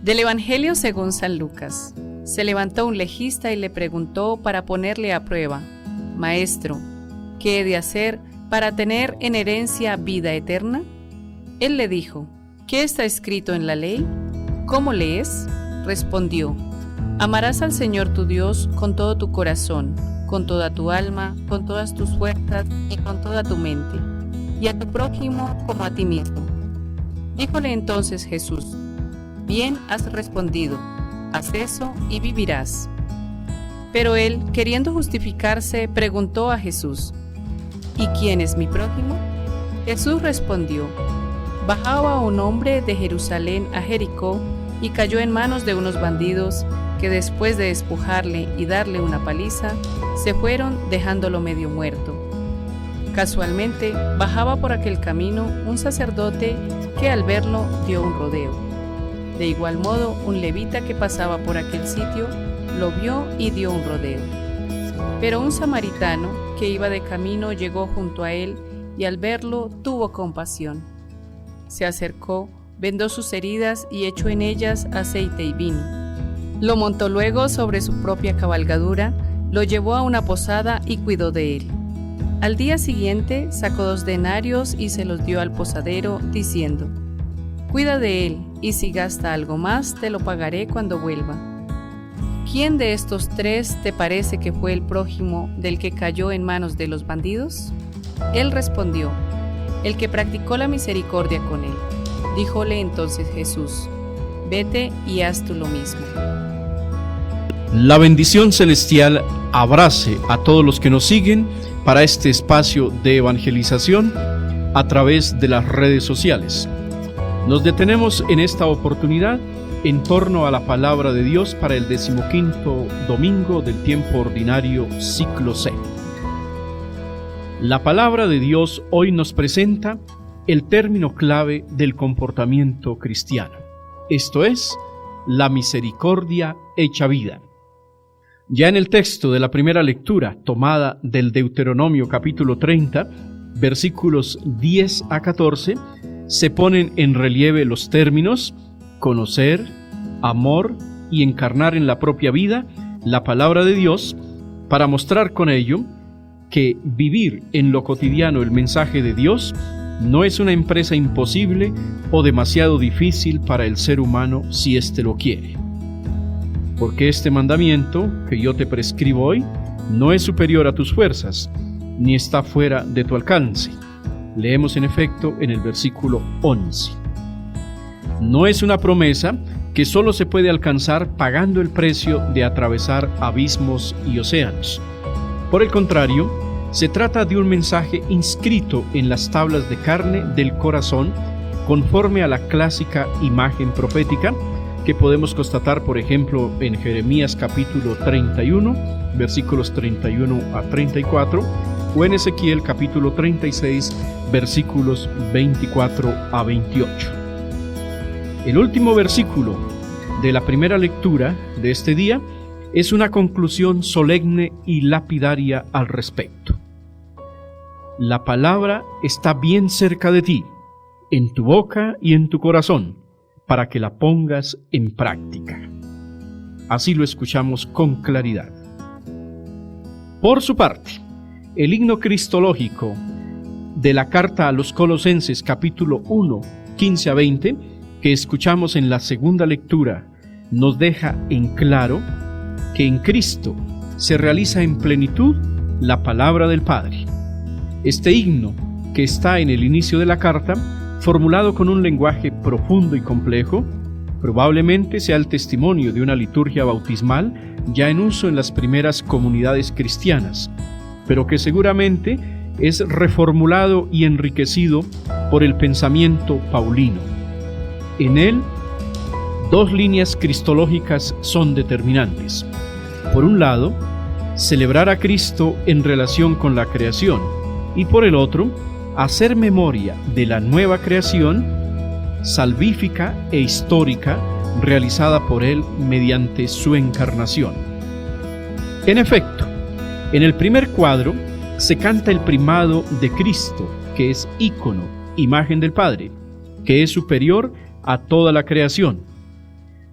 Del Evangelio según San Lucas. Se levantó un legista y le preguntó para ponerle a prueba: Maestro, ¿qué he de hacer para tener en herencia vida eterna? Él le dijo: ¿Qué está escrito en la ley? ¿Cómo lees? Respondió: Amarás al Señor tu Dios con todo tu corazón, con toda tu alma, con todas tus fuerzas y con toda tu mente, y a tu prójimo como a ti mismo. Díjole entonces Jesús: Bien has respondido, haz eso y vivirás. Pero él, queriendo justificarse, preguntó a Jesús: ¿Y quién es mi prójimo? Jesús respondió: Bajaba un hombre de Jerusalén a Jericó y cayó en manos de unos bandidos que, después de despojarle y darle una paliza, se fueron dejándolo medio muerto. Casualmente bajaba por aquel camino un sacerdote que al verlo dio un rodeo. De igual modo, un levita que pasaba por aquel sitio lo vio y dio un rodeo. Pero un samaritano que iba de camino llegó junto a él y al verlo tuvo compasión. Se acercó, vendó sus heridas y echó en ellas aceite y vino. Lo montó luego sobre su propia cabalgadura, lo llevó a una posada y cuidó de él. Al día siguiente sacó 2 denarios y se los dio al posadero, diciendo: Cuida de él, y si gasta algo más, te lo pagaré cuando vuelva. ¿Quién de estos 3 te parece que fue el prójimo del que cayó en manos de los bandidos? Él respondió: El que practicó la misericordia con él. Díjole entonces Jesús: Vete y haz tú lo mismo. La bendición celestial abrace a todos los que nos siguen para este espacio de evangelización a través de las redes sociales. Nos detenemos en esta oportunidad en torno a la palabra de Dios para el 15º domingo del tiempo ordinario, ciclo C. La palabra de Dios hoy nos presenta el término clave del comportamiento cristiano, esto es, la misericordia hecha vida. Ya en el texto de la primera lectura, tomada del Deuteronomio capítulo 30, versículos 10 a 14, se ponen en relieve los términos conocer, amor y encarnar en la propia vida la palabra de Dios, para mostrar con ello que vivir en lo cotidiano el mensaje de Dios no es una empresa imposible o demasiado difícil para el ser humano si éste lo quiere. Porque este mandamiento que yo te prescribo hoy no es superior a tus fuerzas, ni está fuera de tu alcance. Leemos en efecto en el versículo 11. No es una promesa que solo se puede alcanzar pagando el precio de atravesar abismos y océanos. Por el contrario, se trata de un mensaje inscrito en las tablas de carne del corazón, conforme a la clásica imagen profética que podemos constatar, por ejemplo, en Jeremías capítulo 31, versículos 31 a 34, o en Ezequiel capítulo 36, versículos 24 a 28. El último versículo de la primera lectura de este día es una conclusión solemne y lapidaria al respecto. La palabra está bien cerca de ti, en tu boca y en tu corazón, para que la pongas en práctica. Así lo escuchamos con claridad. Por su parte, el himno cristológico de la carta a los Colosenses capítulo 1, 15 a 20, que escuchamos en la segunda lectura, nos deja en claro que en Cristo se realiza en plenitud la palabra del Padre. Este himno, que está en el inicio de la carta, formulado con un lenguaje profundo y complejo, probablemente sea el testimonio de una liturgia bautismal ya en uso en las primeras comunidades cristianas, pero que seguramente es reformulado y enriquecido por el pensamiento paulino. En él, 2 líneas cristológicas son determinantes. Por un lado, celebrar a Cristo en relación con la creación, y por el otro, hacer memoria de la nueva creación salvífica e histórica realizada por Él mediante su encarnación. En efecto, en el primer cuadro se canta el primado de Cristo, que es ícono, imagen del Padre, que es superior a toda la creación.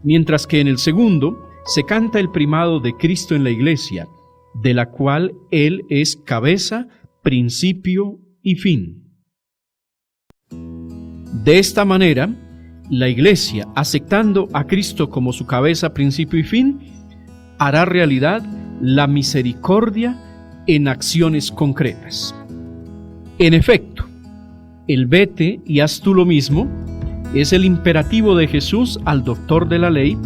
mientras que en el segundo se canta el primado de Cristo en la Iglesia, de la cual Él es cabeza, principio y fin. De esta manera, la Iglesia, aceptando a Cristo como su cabeza, principio y fin, hará realidad la misericordia en acciones concretas. En efecto, el vete y haz tú lo mismo es el imperativo de Jesús al doctor de la ley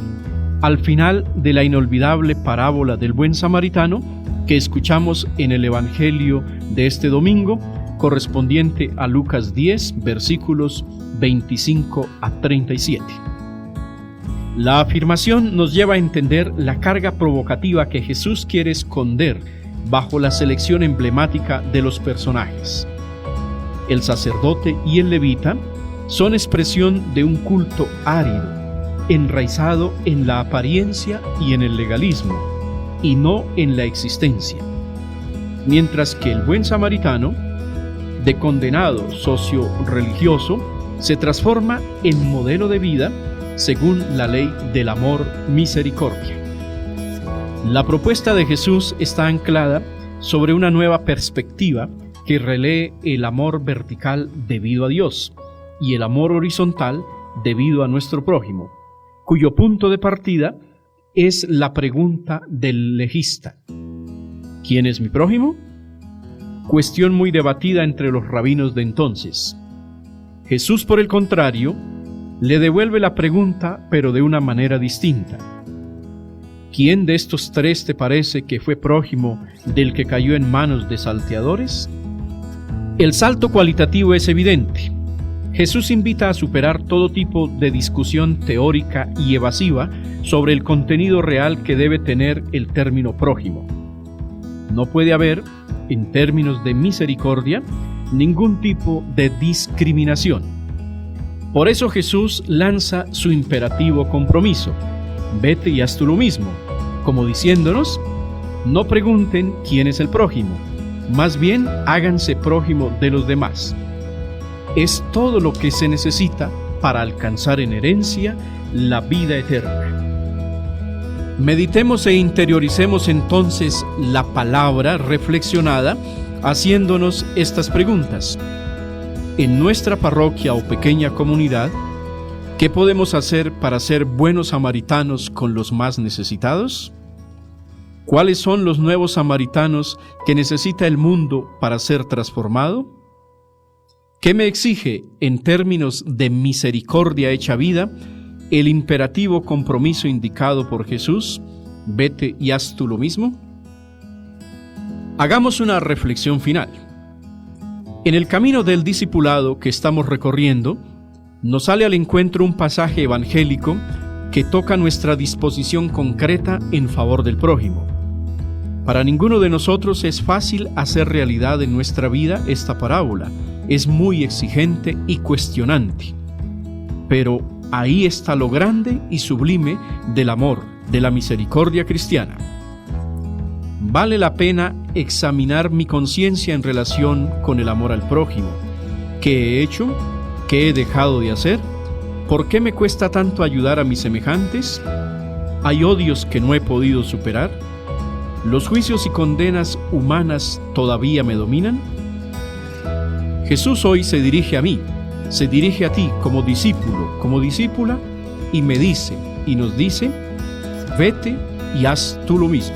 al final de la inolvidable parábola del buen samaritano que escuchamos en el Evangelio de este domingo, correspondiente a Lucas 10, versículos 25 a 37. La afirmación nos lleva a entender la carga provocativa que Jesús quiere esconder bajo la selección emblemática de los personajes. El sacerdote y el levita son expresión de un culto árido, enraizado en la apariencia y en el legalismo, y no en la existencia. Mientras que el buen samaritano, de condenado socio-religioso, se transforma en modelo de vida según la ley del amor misericordia. La propuesta de Jesús está anclada sobre una nueva perspectiva que relee el amor vertical debido a Dios y el amor horizontal debido a nuestro prójimo, cuyo punto de partida es la pregunta del legista: ¿quién es mi prójimo? Cuestión muy debatida entre los rabinos de entonces. Jesús, por el contrario, le devuelve la pregunta, pero de una manera distinta. ¿Quién de estos tres te parece que fue prójimo del que cayó en manos de salteadores? El salto cualitativo es evidente. Jesús invita a superar todo tipo de discusión teórica y evasiva sobre el contenido real que debe tener el término prójimo. No puede haber, en términos de misericordia, ningún tipo de discriminación. Por eso Jesús lanza su imperativo compromiso: vete y haz tú lo mismo, como diciéndonos: no pregunten quién es el prójimo, más bien háganse prójimo de los demás. Es todo lo que se necesita para alcanzar en herencia la vida eterna. Meditemos e interioricemos entonces la palabra reflexionada, haciéndonos estas preguntas. En nuestra parroquia o pequeña comunidad, ¿qué podemos hacer para ser buenos samaritanos con los más necesitados? ¿Cuáles son los nuevos samaritanos que necesita el mundo para ser transformado? ¿Qué me exige, en términos de misericordia hecha vida, el imperativo compromiso indicado por Jesús: vete y haz tú lo mismo? Hagamos una reflexión final. En el camino del discipulado que estamos recorriendo, nos sale al encuentro un pasaje evangélico que toca nuestra disposición concreta en favor del prójimo. Para ninguno de nosotros es fácil hacer realidad en nuestra vida esta parábola. Es muy exigente y cuestionante. Pero ahí está lo grande y sublime del amor, de la misericordia cristiana. Vale la pena examinar mi conciencia en relación con el amor al prójimo. ¿Qué he hecho? ¿Qué he dejado de hacer? ¿Por qué me cuesta tanto ayudar a mis semejantes? ¿Hay odios que no he podido superar? ¿Los juicios y condenas humanas todavía me dominan? Jesús hoy se dirige a mí, se dirige a ti como discípulo, como discípula, y me dice y nos dice: vete y haz tú lo mismo.